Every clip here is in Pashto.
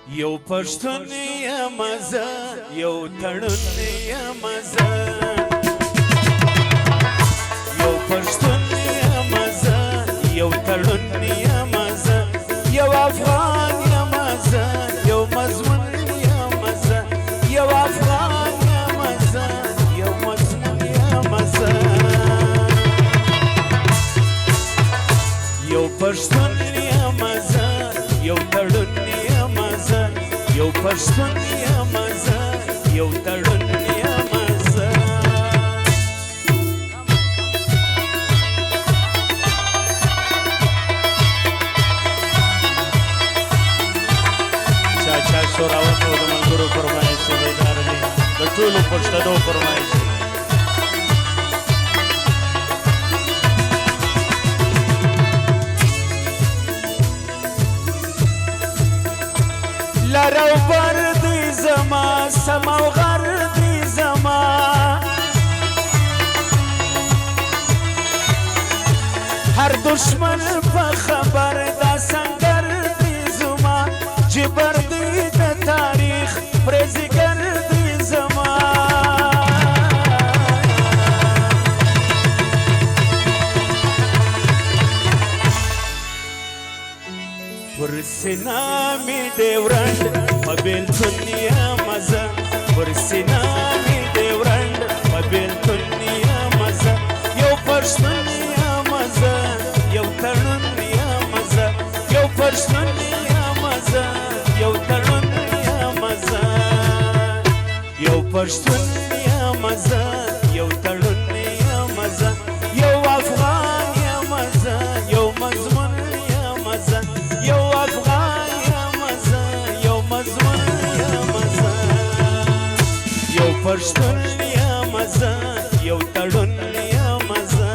یو پښتون یم زه یو تړون یم زه یو پښتون یم زه یو تړون یم زه یو افغان یم زه یو مضمون یم زه یو افغان یم زه یو مضمون یم زه یو پښتون یم زه یو تړون یم زه یو پښتون یم زه یو تړون یم زه چا شوراوت او د ملګرو فرمایش دی دارني د ټولو پښتنو فرمایش دی لرو بر دی زما سما و غر دی زما هر دشمن په خبر دا سنگر دی زما جبر دی د تاریخ پرزګر دی زما پر سینا می دیورند په بیلتون یم زه پر سینا می دیورند په بیلتون یم زه یو پښتون یم زه یو تړون یم زه یو پښتون یم زه یو تړون یم زه یو پښتون یم زه یو تړون یم زه یو افغان یم زه یو مضمون یم زه یو افغان یم زه یو مضمون یم زه یو پښتون یم زه یو تړون یم زه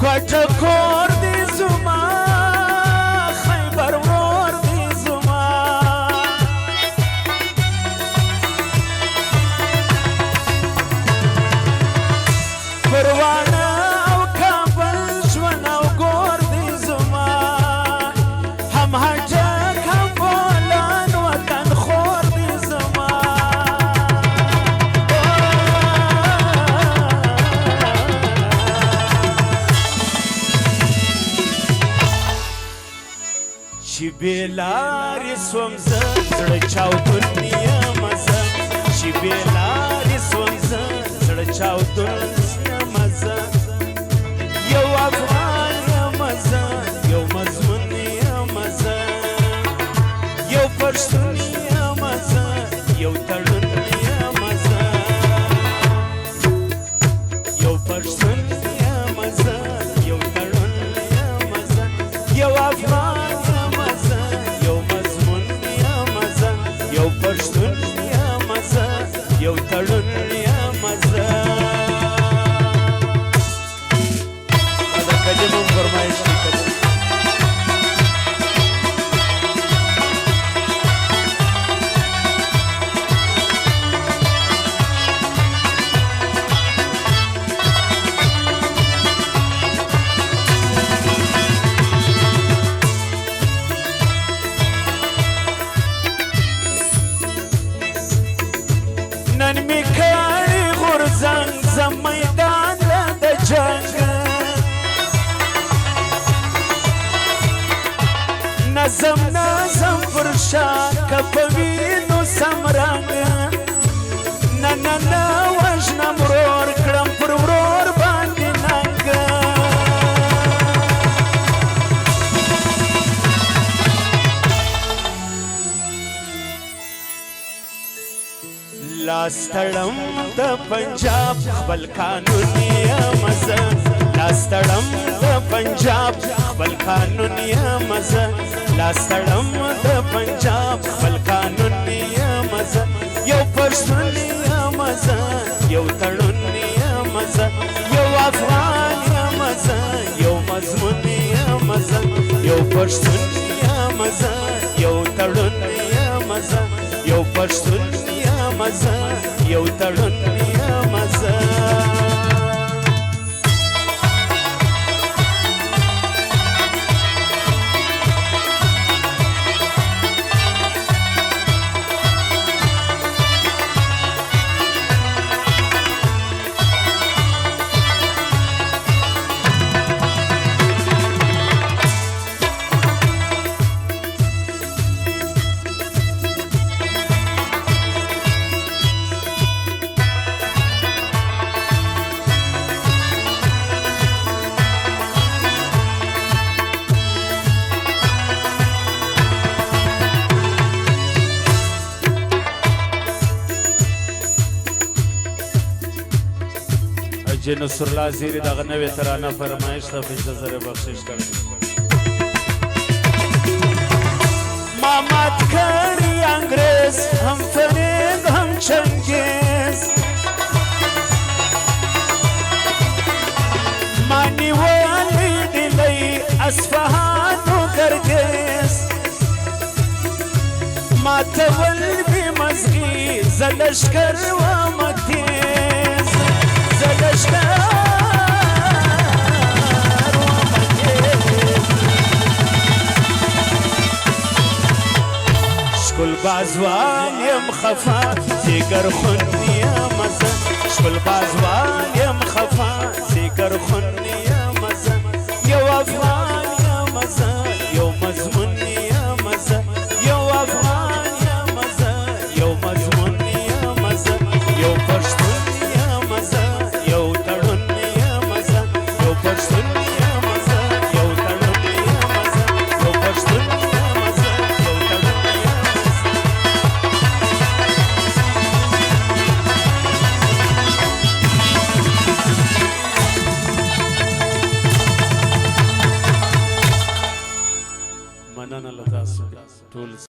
کوټه کور دی زما خیبر ورور دی زما پروانه او کابل ژوند او ګور دی زما هم هجک هم بولان وطن خور دی زما چې بېلارې سوم زه زړه چاودون یم زه چې بېلارې سوم زه زړه چاودون یم زه یو افغان یم زه یو مضمون یم زه یو پښتون یم زه یو تړون یم زه یو پښتون یم زه یو تړون یم زه یو افغان یو پښتون یم زه یو تړون یم زه دا کجه مون فرمایش دی نن می کړي غورځنګ زه میدان د جنګ نظم نظم پر شا کپوي نو سمرنګ نه نه نه وژنم ورور کړم پر ورور باندې ننګ لاس تړم د پنجاب خپل قانون یم زه لاس تړم د پنجاب خپل قانون یم زه لاس تړم د پنجاب خپل قانون یم زه یو پښتون یم زه یو تړون یم زه یو افغان یم زه یو مضمون یم زه یو پښتون یم زه یو تړون یم زه یو پښتون یم زه یو تړون یم زه حاجی نصرالله زیری دغه نوې ترانه فرمایش ته 50,000 بخشش کړی ما مات کړی انګریز هم فریب هم چنګیز ما نیولی ډیلی اصفهان و ګرګیز ما تول بې مزغي زه لشکر وم تیز زه لشکر وم تیز شکل بازوان یم خفا زیگر خون یم زه شکل بازوان یم خفا زیگر خون یم زه یو افغان یم زه یو مضمون یم زه یو افغان یم زه یو مضمون یم زه یو پښتون یم زه یو تړون یم زه یو پښتون